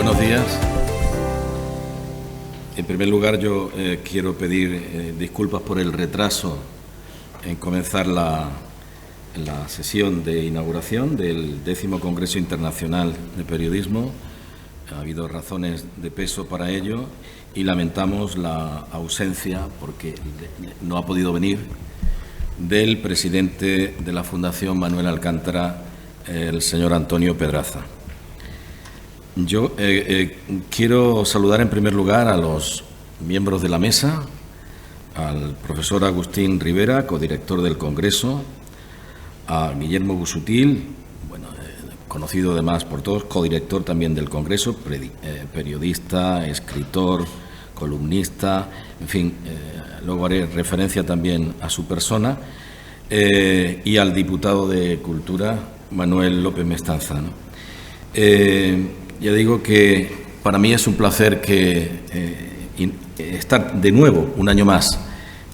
Buenos días. En primer lugar, yo quiero pedir disculpas por el retraso en comenzar la sesión de inauguración del 10º Congreso Internacional de Periodismo. Ha habido razones de peso para ello y lamentamos la ausencia, porque no ha podido venir, del presidente de la Fundación Manuel Alcántara, el señor Antonio Pedraza. Yo quiero saludar en primer lugar a los miembros de la mesa, al profesor Agustín Rivera, codirector del Congreso, a Guillermo Busuttil, conocido además por todos, codirector también del Congreso, periodista, escritor, columnista, en fin, luego haré referencia también a su persona, y al diputado de Cultura, Manuel López Mestanza, ¿no? Ya digo que para mí es un placer estar de nuevo, un año más,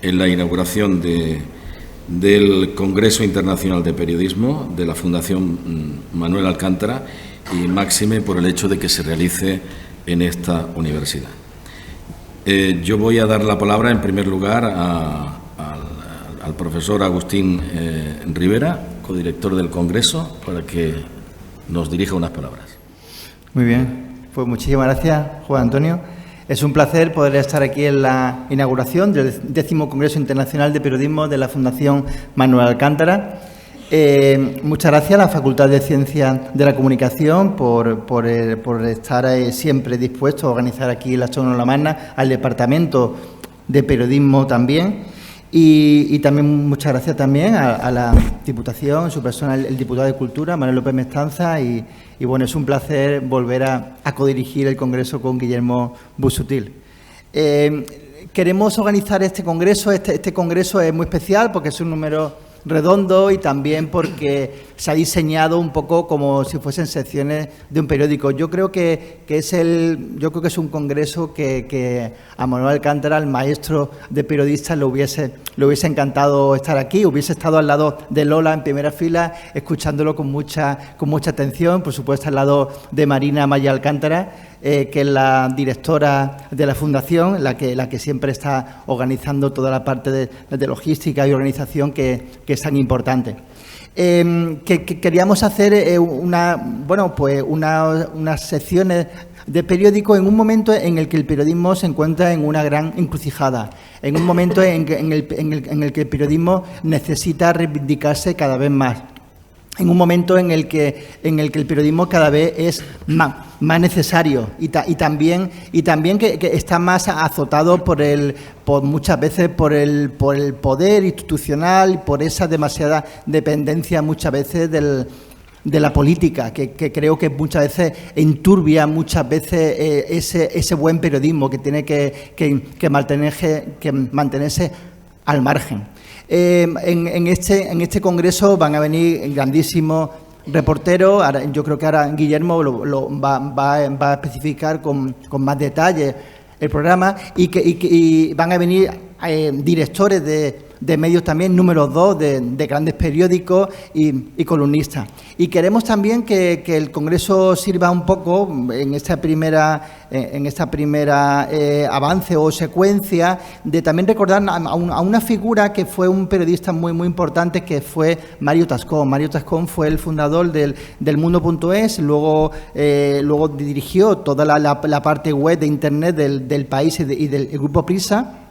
en la inauguración del Congreso Internacional de Periodismo de la Fundación Manuel Alcántara, y máxime por el hecho de que se realice en esta universidad. Yo voy a dar la palabra en primer lugar al profesor Agustín Rivera, codirector del Congreso, para que nos dirija unas palabras. Muy bien, pues muchísimas gracias, Juan Antonio. Es un placer poder estar aquí en la inauguración del 10º Congreso Internacional de Periodismo de la Fundación Manuel Alcántara. Muchas gracias a la Facultad de Ciencias de la Comunicación por estar siempre dispuesto a organizar aquí la Zona de la Magna, al Departamento de Periodismo también. Y también muchas gracias también a la Diputación, en su persona el diputado de Cultura, Manuel López Mestanza, y bueno, es un placer volver a codirigir el Congreso con Guillermo Busuttil. Queremos organizar este Congreso. Este Congreso es muy especial porque es un número redondo y también porque se ha diseñado un poco como si fuesen secciones de un periódico. Yo creo que es un congreso que a Manuel Alcántara, el maestro de periodistas, le hubiese encantado estar aquí. Hubiese estado al lado de Lola en primera fila, escuchándolo con mucha atención. Por supuesto, al lado de Marina Maya Alcántara, que es la directora de la Fundación, la que siempre está organizando toda la parte de logística y organización que es tan importante. Que queríamos hacer unas secciones de periódico en un momento en el que el periodismo se encuentra en una gran encrucijada, en un momento en el que el periodismo necesita reivindicarse cada vez más, en un momento en el que el periodismo cada vez es más necesario y también que está más azotado muchas veces por el poder institucional, por esa demasiada dependencia muchas veces de la política, que creo que muchas veces enturbia ese buen periodismo que tiene que mantenerse al margen. En este congreso van a venir grandísimos reporteros. Yo creo que ahora Guillermo va a especificar con más detalle el programa, y van a venir directores de medios también, número 2 de grandes periódicos y columnistas. Y queremos también que el Congreso sirva un poco en esta primera avance o secuencia de también recordar a una figura que fue un periodista muy importante, que fue Mario Tascón. Mario Tascón fue el fundador del Mundo.es, luego dirigió toda la parte web de Internet del país y del Grupo Prisa,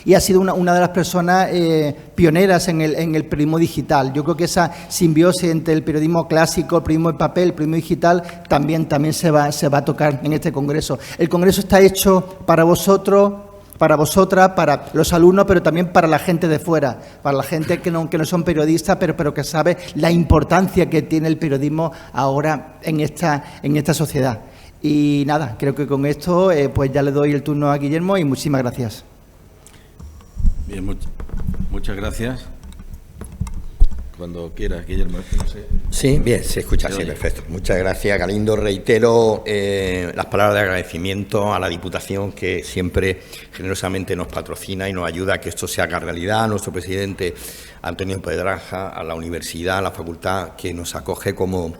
y ha sido una de las personas pioneras en el periodismo digital. Yo creo que esa simbiosis entre el periodismo clásico, el periodismo de papel, el periodismo digital, también se va a tocar en este congreso. El congreso está hecho para vosotros, para vosotras, para los alumnos, pero también para la gente de fuera, para la gente que no son periodistas, pero que sabe la importancia que tiene el periodismo ahora en esta sociedad. Y nada, creo que con esto pues ya le doy el turno a Guillermo, y muchísimas gracias. Bien, muchas gracias. Cuando quieras, Guillermo. No sé. Sí, bien, se escucha, sí, perfecto. Muchas gracias, Galindo. Reitero las palabras de agradecimiento a la Diputación, que siempre generosamente nos patrocina y nos ayuda a que esto se haga realidad, a nuestro presidente Antonio Pedraza, a la universidad, a la facultad, que nos acoge como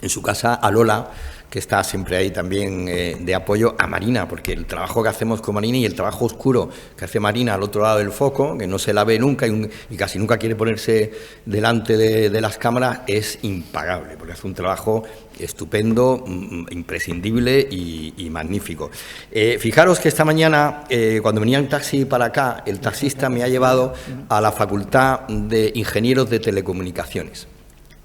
en su casa, a Lola, que está siempre ahí también de apoyo, a Marina, porque el trabajo que hacemos con Marina y el trabajo oscuro que hace Marina al otro lado del foco, que no se la ve nunca y casi nunca quiere ponerse delante de las cámaras, es impagable, porque hace un trabajo estupendo, imprescindible y magnífico. Fijaros que esta mañana, cuando venía en taxi para acá, el taxista me ha llevado a la Facultad de Ingenieros de Telecomunicaciones.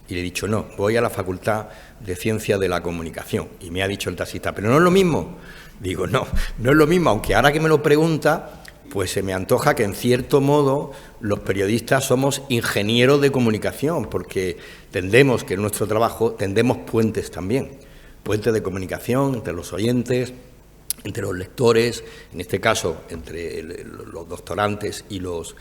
Y le he dicho, no, voy a la Facultad de Ciencias de la Comunicación. Y me ha dicho el taxista, pero no es lo mismo. Digo, no es lo mismo, aunque ahora que me lo pregunta, pues se me antoja que en cierto modo los periodistas somos ingenieros de comunicación, porque tendemos que en nuestro trabajo tendemos puentes también, puentes de comunicación entre los oyentes, entre los lectores, en este caso entre los doctorantes y los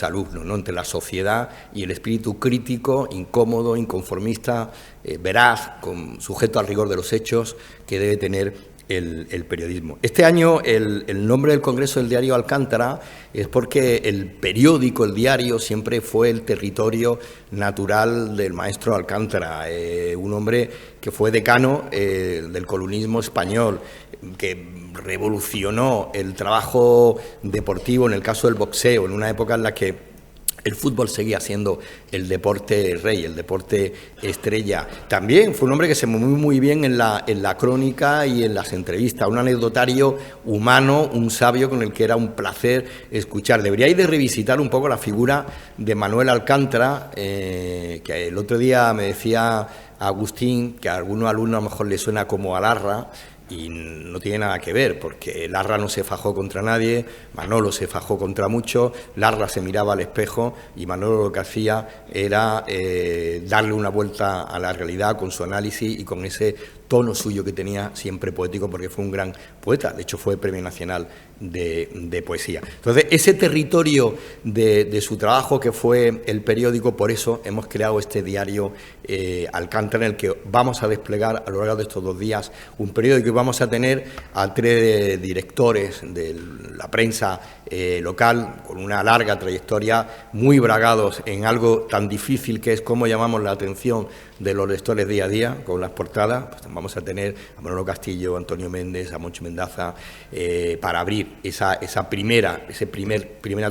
alumnos, ¿no? Entre la sociedad y el espíritu crítico, incómodo, inconformista, veraz, sujeto al rigor de los hechos que debe tener el periodismo. Este año el nombre del Congreso del Diario Alcántara es porque el periódico, el diario, siempre fue el territorio natural del maestro Alcántara, un hombre que fue decano del columnismo español, que revolucionó el trabajo deportivo en el caso del boxeo, en una época en la que el fútbol seguía siendo el deporte rey, el deporte estrella. También fue un hombre que se movió muy bien en la crónica y en las entrevistas, un anecdotario humano, un sabio con el que era un placer escuchar. Deberíais de revisitar un poco la figura de Manuel Alcántara, que el otro día me decía Agustín que a algunos alumnos a lo mejor le suena como a Larra, y no tiene nada que ver, porque Larra no se fajó contra nadie, Manolo se fajó contra muchos, Larra se miraba al espejo y Manolo lo que hacía era darle una vuelta a la realidad con su análisis y con ese tono suyo que tenía siempre poético, porque fue un gran poeta, de hecho fue Premio Nacional de Poesía. Entonces, ese territorio de su trabajo que fue el periódico, por eso hemos creado este diario Alcántara, en el que vamos a desplegar a lo largo de estos 2 días un periódico y vamos a tener a 3 directores de la prensa local con una larga trayectoria, muy bragados en algo tan difícil que es cómo llamamos la atención de los lectores día a día con las portadas. Pues vamos a tener a Manolo Castillo, a Antonio Méndez, a Moncho Mendaza, para abrir esa primera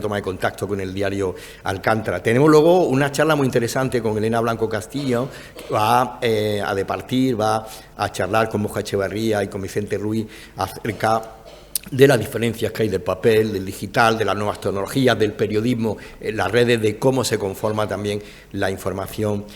toma de contacto con el diario Alcántara. Tenemos luego una charla muy interesante con Elena Blanco Castillo, que va a departir, va a charlar con Moja Echevarría y con Vicente Ruiz acerca de las diferencias que hay del papel, del digital, de las nuevas tecnologías, del periodismo, las redes, de cómo se conforma también la información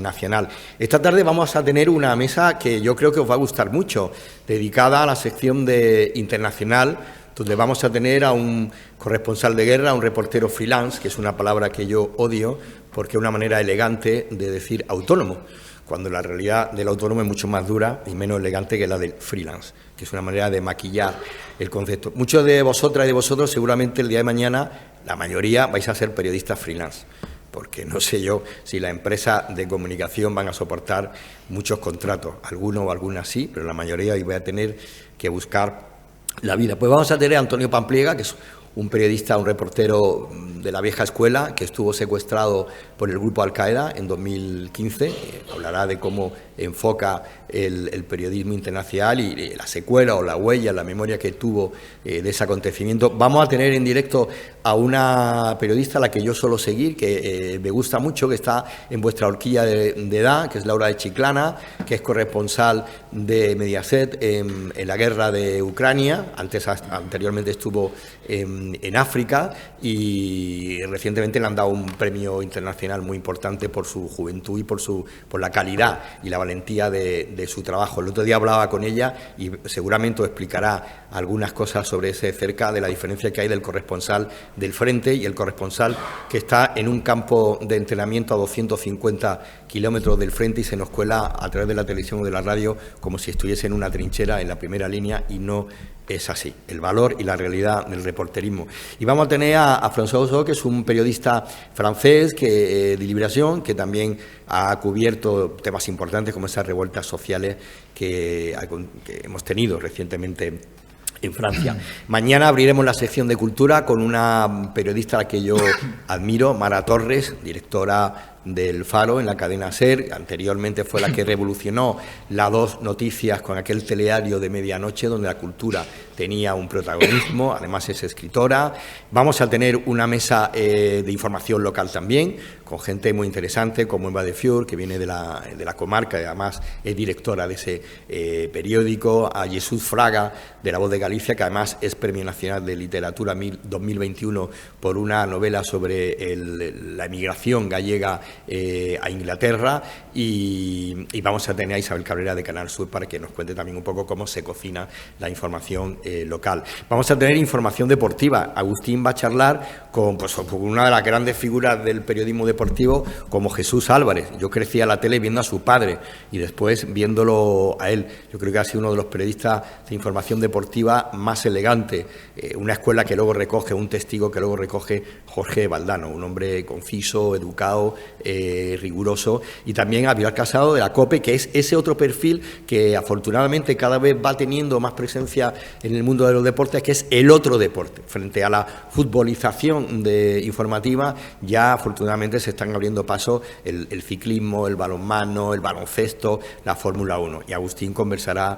nacional. Esta tarde vamos a tener una mesa que yo creo que os va a gustar mucho, dedicada a la sección de internacional, donde vamos a tener a un corresponsal de guerra, a un reportero freelance, que es una palabra que yo odio, porque es una manera elegante de decir autónomo, cuando la realidad del autónomo es mucho más dura y menos elegante que la del freelance, que es una manera de maquillar el concepto. Muchos de vosotras y de vosotros seguramente el día de mañana, la mayoría, vais a ser periodistas freelance, porque no sé yo si las empresas de comunicación van a soportar muchos contratos, algunos o algunas sí, pero la mayoría hoy voy a tener que buscar la vida. Pues vamos a tener a Antonio Pampliega, que es un periodista, un reportero de la vieja escuela, que estuvo secuestrado por el grupo Al-Qaeda en 2015, hablará de cómo enfoca el periodismo internacional y la secuela o la huella, la memoria que tuvo de ese acontecimiento. Vamos a tener en directo a una periodista a la que yo suelo seguir, que me gusta mucho, que está en vuestra horquilla de edad, que es Laura de Chiclana, que es corresponsal de Mediaset en la guerra de Ucrania, anteriormente estuvo en África y recientemente le han dado un premio internacional muy importante por su juventud y por la calidad y la valentía de su trabajo. El otro día hablaba con ella y seguramente os explicará algunas cosas sobre ese cerca de la diferencia que hay del corresponsal del frente y el corresponsal que está en un campo de entrenamiento a 250 kilómetros del frente y se nos cuela a través de la televisión o de la radio como si estuviese en una trinchera en la primera línea, y no es así, el valor y la realidad del reporterismo. Y vamos a tener a François Ozot, que es un periodista francés de Liberación, que también ha cubierto temas importantes como esas revueltas sociales que hemos tenido recientemente en Francia. Mañana abriremos la sección de cultura con una periodista a la que yo admiro, Mara Torres, directora del Faro en la cadena SER. Anteriormente fue la que revolucionó las 2 noticias con aquel telediario de medianoche donde la cultura tenía un protagonismo. Además es escritora. Vamos a tener una mesa de información local también, con gente muy interesante como Eva de Fior, que viene de la comarca y además es directora de ese periódico, a Jesús Fraga, de La Voz de Galicia, que además es Premio Nacional de Literatura 2021 por una novela sobre la emigración gallega a Inglaterra, y vamos a tener a Isabel Cabrera de Canal Sur para que nos cuente también un poco cómo se cocina la información local. Vamos a tener información deportiva. Agustín va a charlar con una de las grandes figuras del periodismo deportivo, como Jesús Álvarez. Yo crecí a la tele viendo a su padre y después viéndolo a él. Yo creo que ha sido uno de los periodistas de información deportiva más elegante. Una escuela que luego recoge, un testigo que luego recoge Jorge Valdano, un hombre conciso, educado, riguroso. Y también a Pilar Casado de la COPE, que es ese otro perfil que afortunadamente cada vez va teniendo más presencia en el mundo de los deportes, que es el otro deporte. Frente a la futbolización informativa, ya afortunadamente se están abriendo paso el ciclismo, el balonmano, el baloncesto, la Fórmula 1. Y Agustín conversará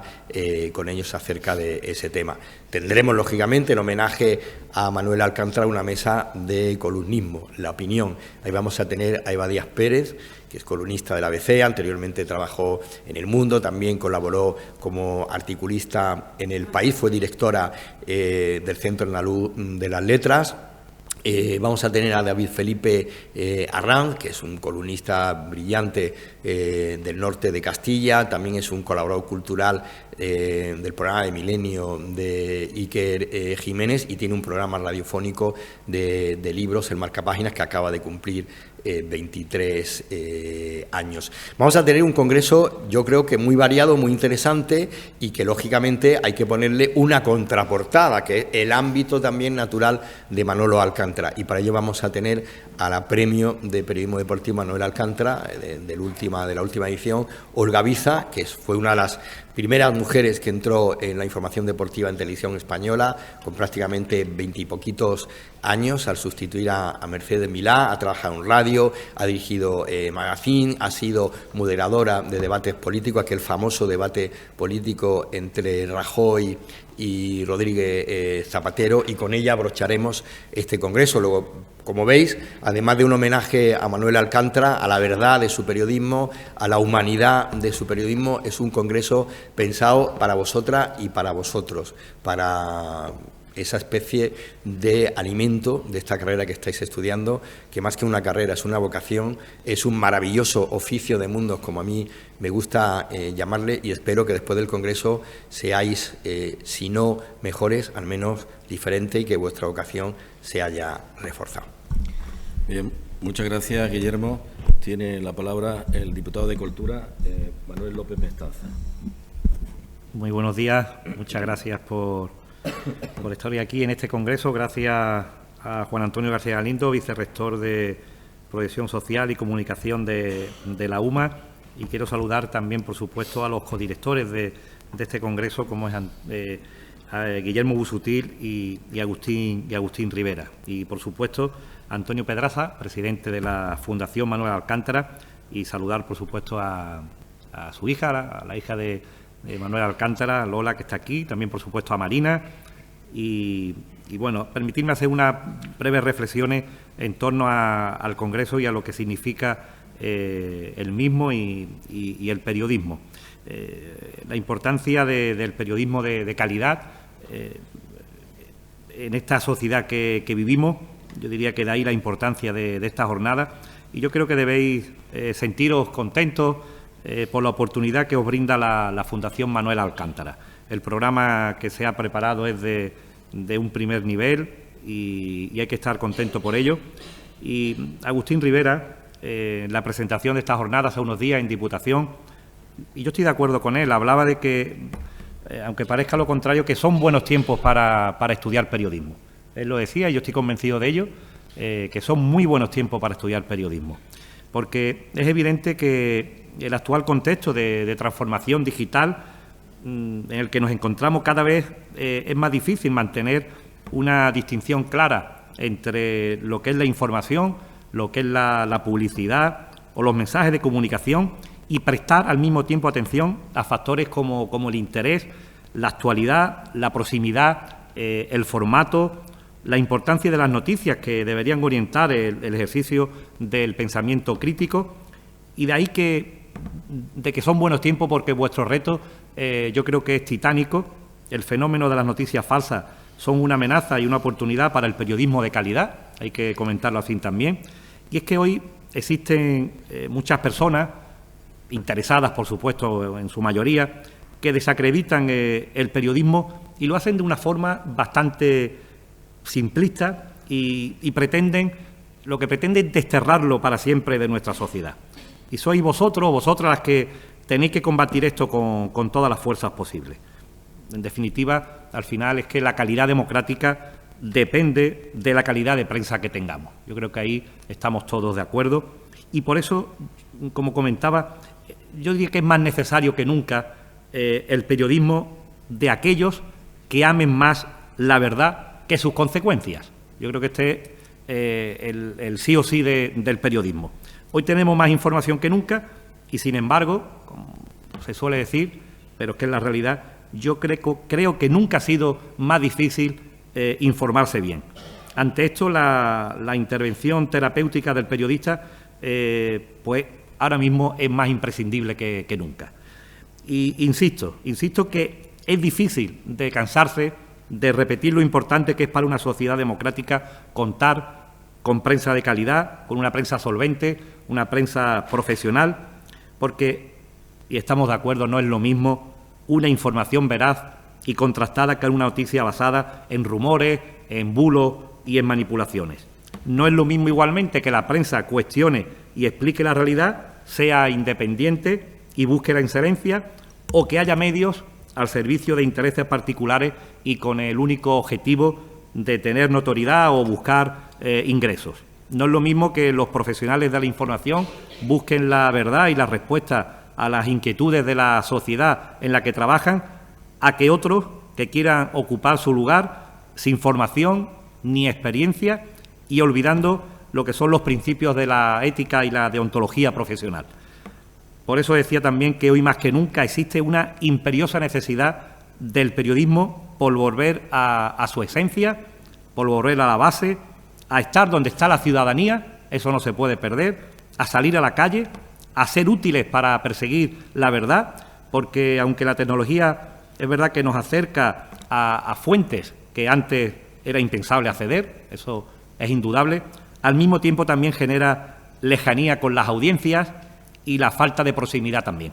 con ellos acerca de ese tema. Tendremos, lógicamente, en homenaje a Manuel Alcántara, una mesa de columnismo, La Opinión. Ahí vamos a tener a Eva Díaz Pérez, que es columnista del ABC, anteriormente trabajó en El Mundo, también colaboró como articulista en El País, fue directora del Centro Andaluz de las Letras. Vamos a tener a David Felipe Arranz, que es un columnista brillante del norte de Castilla, también es un colaborador cultural del programa de Milenio de Iker Jiménez, y tiene un programa radiofónico de libros, el Marcapáginas, que acaba de cumplir 23 años. Vamos a tener un congreso, yo creo que muy variado, muy interesante, y que lógicamente hay que ponerle una contraportada, que es el ámbito también natural de Manolo Alcántara, y para ello vamos a tener a la Premio de Periodismo Deportivo Manuel Alcántara, de la última edición, Olga Biza, que fue una de las primeras mujeres que entró en la información deportiva en televisión española, con prácticamente 20 y poquitos años, al sustituir a Mercedes Milá. Ha trabajado en radio, ha dirigido magazine, ha sido moderadora de debates políticos, aquel famoso debate político entre Rajoy y Rodríguez Zapatero, y con ella abrocharemos este congreso. Luego, como veis, además de un homenaje a Manuel Alcántara, a la verdad de su periodismo, a la humanidad de su periodismo, es un congreso pensado para vosotras y para vosotros, para esa especie de alimento de esta carrera que estáis estudiando, que más que una carrera es una vocación, es un maravilloso oficio de mundos, como a mí me gusta llamarle, y espero que después del congreso seáis, si no mejores, al menos diferentes, y que vuestra vocación se haya reforzado. Bien, muchas gracias, Guillermo. Tiene la palabra el diputado de Cultura, Manuel López Mestaza. Muy buenos días, muchas gracias por estar hoy aquí en este congreso. Gracias a Juan Antonio García Galindo, vicerrector de Proyección Social y Comunicación de la UMA, y quiero saludar también, por supuesto, a los codirectores de este congreso, como es a Guillermo Busutil y Agustín Rivera, y por supuesto a Antonio Pedraza, presidente de la Fundación Manuel Alcántara, y saludar, por supuesto, a su hija, a la hija de Manuel Alcántara, Lola, que está aquí, también, por supuesto, a Marina. Y bueno, permitirme hacer unas breves reflexiones en torno al Congreso y a lo que significa el mismo y el periodismo. La importancia del periodismo de calidad en esta sociedad que vivimos. Yo diría que de ahí la importancia de esta jornada, y yo creo que debéis sentiros contentos por la oportunidad que os brinda la Fundación Manuel Alcántara. El programa que se ha preparado es de un primer nivel y hay que estar contento por ello. Y Agustín Rivera, en la presentación de esta jornada hace unos días en Diputación, y yo estoy de acuerdo con él, hablaba de que, aunque parezca lo contrario, que son buenos tiempos para estudiar periodismo. Él lo decía y yo estoy convencido de ello, que son muy buenos tiempos para estudiar periodismo, porque es evidente que el actual contexto de transformación digital en el que nos encontramos cada vez es más difícil mantener una distinción clara entre lo que es la información, lo que es la publicidad, o los mensajes de comunicación y prestar al mismo tiempo atención a factores como el interés, la actualidad, la proximidad, el formato, la importancia de las noticias que deberían orientar el ejercicio del pensamiento crítico, y de ahí que son buenos tiempos, porque vuestro reto yo creo que es titánico. El fenómeno de las noticias falsas son una amenaza y una oportunidad para el periodismo de calidad, hay que comentarlo así también. Y es que hoy existen muchas personas interesadas, por supuesto, en su mayoría, que desacreditan el periodismo y lo hacen de una forma bastante simplista y lo que pretenden es desterrarlo para siempre de nuestra sociedad. Y sois vosotras las que tenéis que combatir esto con todas las fuerzas posibles. En definitiva, al final es que la calidad democrática depende de la calidad de prensa que tengamos. Yo creo que ahí estamos todos de acuerdo y por eso, como comentaba, yo diría que es más necesario que nunca el periodismo de aquellos que amen más la verdad que sus consecuencias. Yo creo que este es el sí o sí del periodismo. Hoy tenemos más información que nunca y, sin embargo, como se suele decir, pero es que en la realidad, yo creo que nunca ha sido más difícil informarse bien. Ante esto, la intervención terapéutica del periodista, pues ahora mismo es más imprescindible que nunca. Y insisto que es difícil de cansarse de repetir lo importante que es para una sociedad democrática contar con prensa de calidad, con una prensa solvente, una prensa profesional, porque, y estamos de acuerdo, no es lo mismo una información veraz y contrastada que una noticia basada en rumores, en bulos y en manipulaciones. No es lo mismo igualmente que la prensa cuestione y explique la realidad, sea independiente y busque la excelencia, o que haya medios al servicio de intereses particulares y con el único objetivo de tener notoriedad o buscar ingresos. No es lo mismo que los profesionales de la información busquen la verdad y la respuesta a las inquietudes de la sociedad en la que trabajan, a que otros que quieran ocupar su lugar sin formación ni experiencia y olvidando lo que son los principios de la ética y la deontología profesional. Por eso decía también que hoy más que nunca existe una imperiosa necesidad del periodismo por volver a su esencia, por volver a la base, a estar donde está la ciudadanía, eso no se puede perder, a salir a la calle, a ser útiles para perseguir la verdad, porque aunque la tecnología es verdad que nos acerca a fuentes que antes era impensable acceder, eso es indudable, al mismo tiempo también genera lejanía con las audiencias y la falta de proximidad también.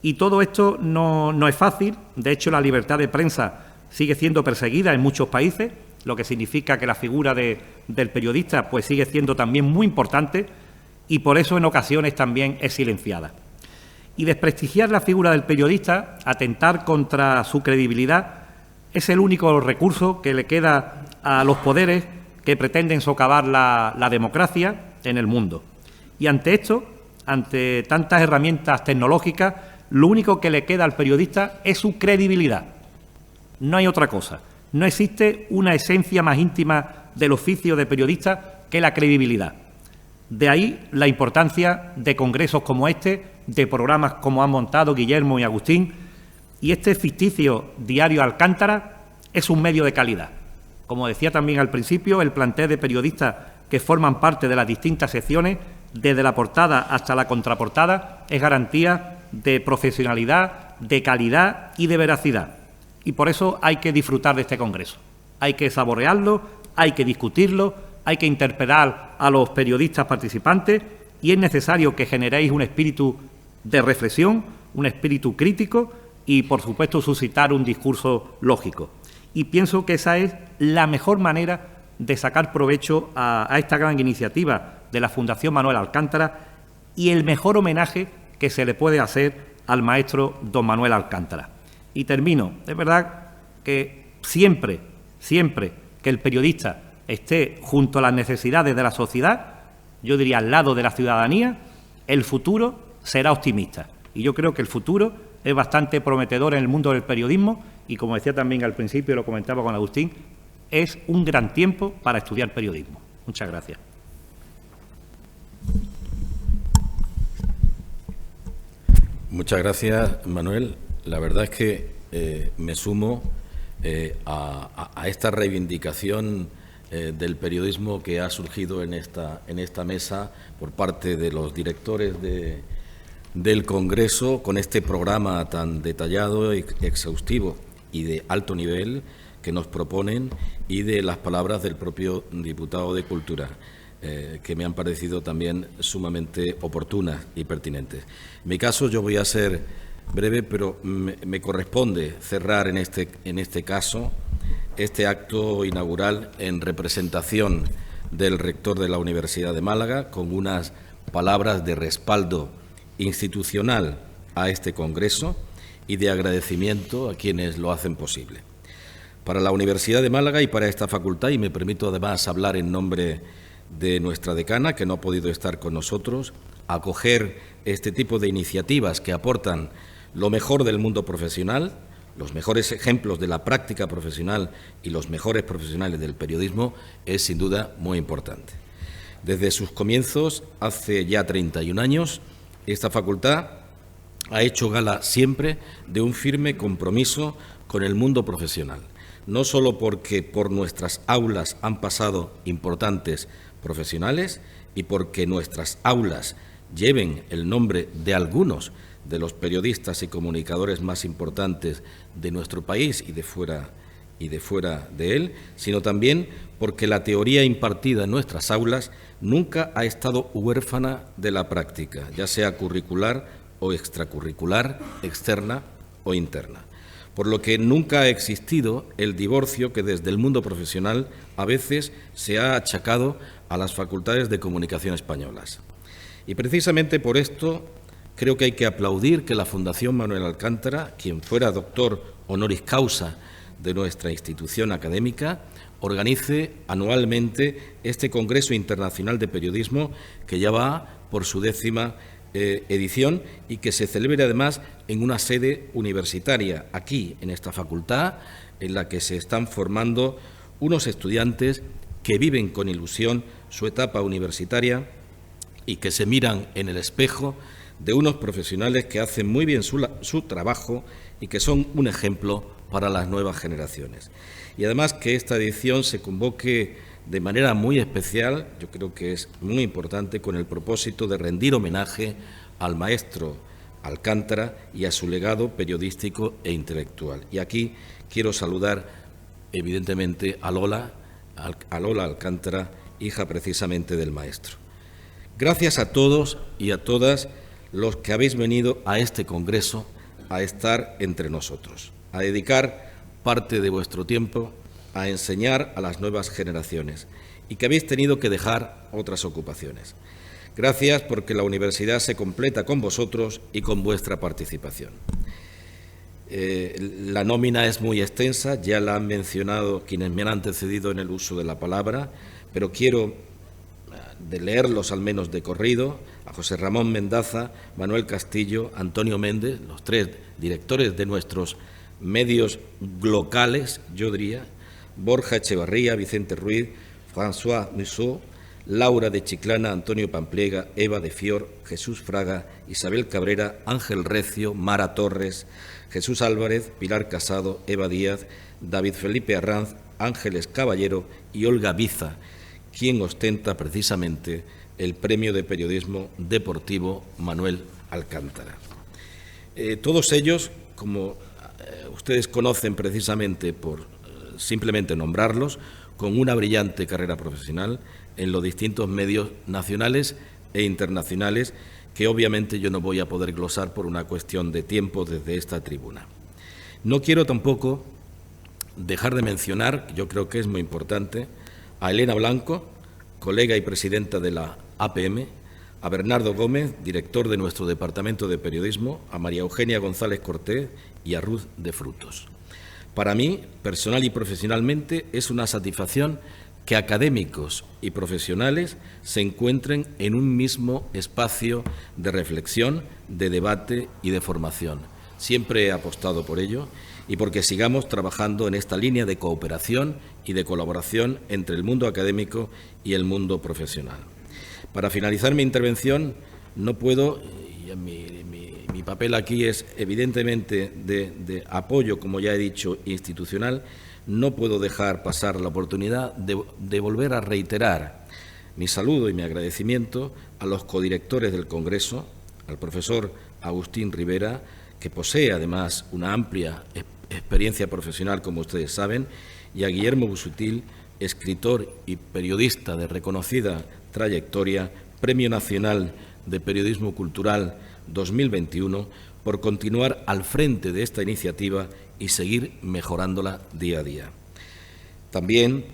Y todo esto no es fácil. De hecho, la libertad de prensa sigue siendo perseguida en muchos países, lo que significa que la figura del periodista pues sigue siendo también muy importante y por eso en ocasiones también es silenciada. Y desprestigiar la figura del periodista, atentar contra su credibilidad, es el único recurso que le queda a los poderes que pretenden socavar la democracia en el mundo. Y ante esto, ante tantas herramientas tecnológicas, lo único que le queda al periodista es su credibilidad. No hay otra cosa. No existe una esencia más íntima del oficio de periodista que la credibilidad. De ahí la importancia de congresos como este, de programas como han montado Guillermo y Agustín, y este ficticio diario Alcántara es un medio de calidad. Como decía también al principio, el plantel de periodistas que forman parte de las distintas secciones, desde la portada hasta la contraportada, es garantía de profesionalidad, de calidad y de veracidad. Y por eso hay que disfrutar de este congreso. Hay que saborearlo, hay que discutirlo, hay que interpelar a los periodistas participantes y es necesario que generéis un espíritu de reflexión, un espíritu crítico y, por supuesto, suscitar un discurso lógico. Y pienso que esa es la mejor manera de sacar provecho a esta gran iniciativa de la Fundación Manuel Alcántara y el mejor homenaje que se le puede hacer al maestro don Manuel Alcántara. Y termino. Es verdad que siempre que el periodista esté junto a las necesidades de la sociedad, yo diría al lado de la ciudadanía, el futuro será optimista. Y yo creo que el futuro es bastante prometedor en el mundo del periodismo y, como decía también al principio, lo comentaba con Agustín, es un gran tiempo para estudiar periodismo. Muchas gracias. Muchas gracias, Manuel. La verdad es que me sumo a esta reivindicación del periodismo que ha surgido en esta mesa por parte de los directores del Congreso, con este programa tan detallado, exhaustivo y de alto nivel que nos proponen, y de las palabras del propio diputado de Cultura, que me han parecido también sumamente oportunas y pertinentes. En mi caso, yo voy a ser breve, pero me corresponde cerrar en este caso este acto inaugural en representación del rector de la Universidad de Málaga, con unas palabras de respaldo institucional a este Congreso y de agradecimiento a quienes lo hacen posible. Para la Universidad de Málaga y para esta facultad, y me permito además hablar en nombre de nuestra decana, que no ha podido estar con nosotros, acoger este tipo de iniciativas que aportan lo mejor del mundo profesional, los mejores ejemplos de la práctica profesional y los mejores profesionales del periodismo, es sin duda muy importante. Desde sus comienzos, hace ya 31 años, esta facultad ha hecho gala siempre de un firme compromiso con el mundo profesional, no solo porque por nuestras aulas han pasado importantes profesionales y porque nuestras aulas lleven el nombre de algunos de los periodistas y comunicadores más importantes de nuestro país y de fuera de él, sino también porque la teoría impartida en nuestras aulas nunca ha estado huérfana de la práctica, ya sea curricular o extracurricular, externa o interna. Por lo que nunca ha existido el divorcio que desde el mundo profesional a veces se ha achacado a las facultades de comunicación españolas. Y precisamente por esto creo que hay que aplaudir que la Fundación Manuel Alcántara, quien fuera doctor honoris causa de nuestra institución académica, organice anualmente este Congreso Internacional de Periodismo, que ya va por su 10ª edición, y que se celebre además en una sede universitaria, aquí en esta facultad, en la que se están formando unos estudiantes que viven con ilusión su etapa universitaria y que se miran en el espejo de unos profesionales que hacen muy bien su trabajo y que son un ejemplo para las nuevas generaciones. Y además que esta edición se convoque de manera muy especial, yo creo que es muy importante, con el propósito de rendir homenaje al maestro Alcántara y a su legado periodístico e intelectual. Y aquí quiero saludar, evidentemente, a Lola Alcántara, hija precisamente del maestro. Gracias a todos y a todas los que habéis venido a este congreso a estar entre nosotros, a dedicar parte de vuestro tiempo a enseñar a las nuevas generaciones y que habéis tenido que dejar otras ocupaciones. Gracias porque la universidad se completa con vosotros y con vuestra participación. La nómina es muy extensa, ya la han mencionado quienes me han antecedido en el uso de la palabra, pero quiero de leerlos al menos de corrido: a José Ramón Mendaza, Manuel Castillo, Antonio Méndez, los 3 directores de nuestros medios locales, yo diría, Borja Echevarría, Vicente Ruiz, François Musso, Laura de Chiclana, Antonio Pampliega, Eva de Fior, Jesús Fraga, Isabel Cabrera, Ángel Recio, Mara Torres, Jesús Álvarez, Pilar Casado, Eva Díaz, David Felipe Arranz, Ángeles Caballero y Olga Biza, quien ostenta precisamente el Premio de Periodismo Deportivo Manuel Alcántara. Todos ellos, como ustedes conocen precisamente por simplemente nombrarlos, con una brillante carrera profesional en los distintos medios nacionales e internacionales, que obviamente yo no voy a poder glosar por una cuestión de tiempo desde esta tribuna. No quiero tampoco dejar de mencionar, yo creo que es muy importante, a Elena Blanco, colega y presidenta de la APM, a Bernardo Gómez, director de nuestro Departamento de Periodismo, a María Eugenia González Cortés y a Ruth de Frutos. Para mí, personal y profesionalmente, es una satisfacción que académicos y profesionales se encuentren en un mismo espacio de reflexión, de debate y de formación. Siempre he apostado por ello y porque sigamos trabajando en esta línea de cooperación y de colaboración entre el mundo académico y el mundo profesional. Para finalizar mi intervención, no puedo, y mi papel aquí es evidentemente de apoyo, como ya he dicho, institucional. No puedo dejar pasar la oportunidad de volver a reiterar mi saludo y mi agradecimiento a los codirectores del Congreso, al profesor Agustín Rivera, que posee además una amplia experiencia profesional, como ustedes saben, y a Guillermo Busutil, escritor y periodista de reconocida trayectoria, Premio Nacional de Periodismo Cultural 2021, por continuar al frente de esta iniciativa y seguir mejorándola día a día. También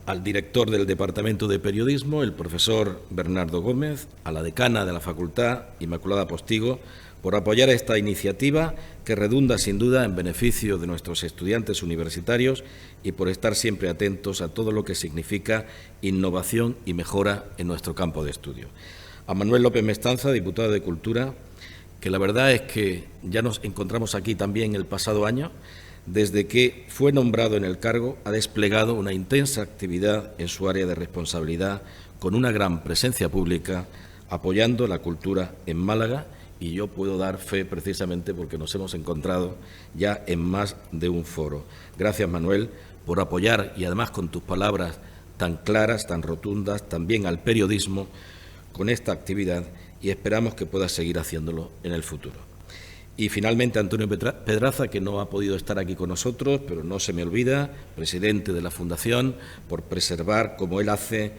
al director del Departamento de Periodismo, el profesor Bernardo Gómez, a la decana de la Facultad, Inmaculada Postigo, por apoyar esta iniciativa que redunda sin duda en beneficio de nuestros estudiantes universitarios y por estar siempre atentos a todo lo que significa innovación y mejora en nuestro campo de estudio. A Manuel López Mestanza, diputado de Cultura, que la verdad es que ya nos encontramos aquí también el pasado año. Desde que fue nombrado en el cargo, ha desplegado una intensa actividad en su área de responsabilidad, con una gran presencia pública, apoyando la cultura en Málaga, y yo puedo dar fe precisamente porque nos hemos encontrado ya en más de un foro. Gracias, Manuel, por apoyar, y además con tus palabras tan claras, tan rotundas, también al periodismo con esta actividad, y esperamos que puedas seguir haciéndolo en el futuro. Y finalmente Antonio Pedraza, que no ha podido estar aquí con nosotros, pero no se me olvida, presidente de la Fundación, por preservar, como él hace,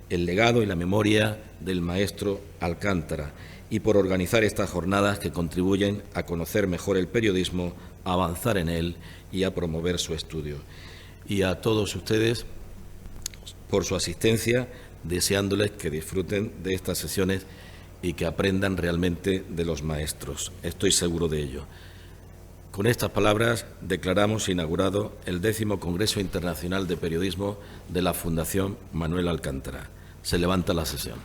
el legado y la memoria del maestro Alcántara, y por organizar estas jornadas que contribuyen a conocer mejor el periodismo, a avanzar en él y a promover su estudio. Y a todos ustedes, por su asistencia, deseándoles que disfruten de estas sesiones y que aprendan realmente de los maestros. Estoy seguro de ello. Con estas palabras declaramos inaugurado el 10º Congreso Internacional de Periodismo de la Fundación Manuel Alcántara. Se levanta la sesión.